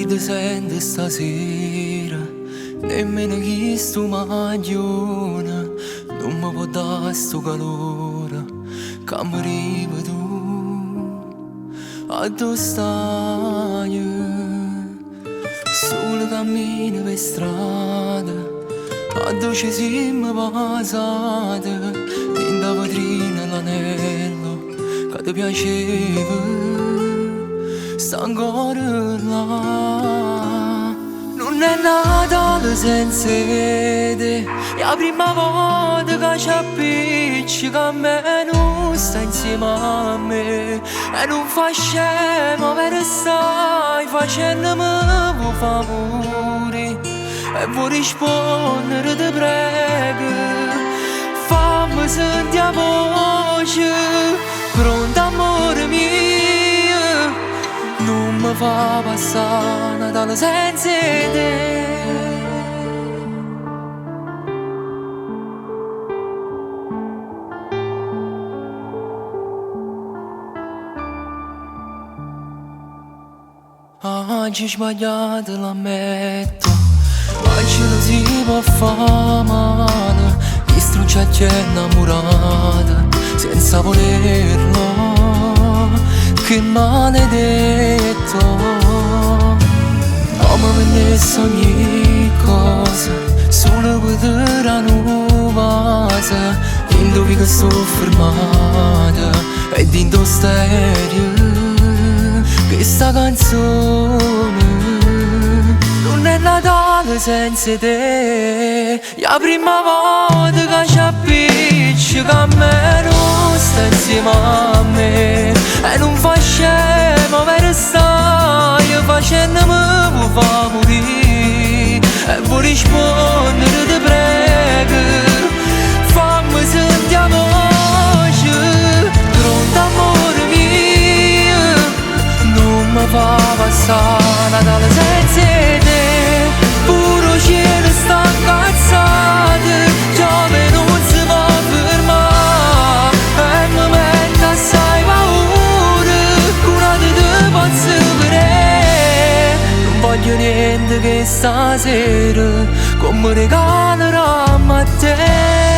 ti senti stasera, nemmeno chi sto maglione non mi può dare sto calore che mi arriva tu. A dove stai? Solo cammino per strada, a dove ci siamo passati, in da vetrina l'anello che ti piaceva sta ancora là. Non è Natale senza te, è la prima volta che ci appiccica a me, non sta insieme a me e non fa scemo per stai facendomi vuoi fa amore e vuoi rispondere ti prego, fammi sentire la voce pronta amore mio, non mi fa passare Natale senza te. Oggi sbagliato l'ammetto, oggi non si può fare male, distruggerti è innamorata senza volerlo, che maledetto. Come venisse ogni cosa, solo per dire a nuova, indovi che sto fermata e dinto stereo che sta canzone non è Natale senza te, è la prima volta che ci appiccica a me, non sta insieme a me e non fa scemo per stai facendomi vuoi fa morire e vuoi rispondere ti prego, fammi sentire la voce pronta amore mio, non mi fa passare Natale senza te. Pure cielo sta incazzato, piove non si può fermare e mi mette assai paura che una di te posso vedere. Non voglio niente che stasera come regalerà a te.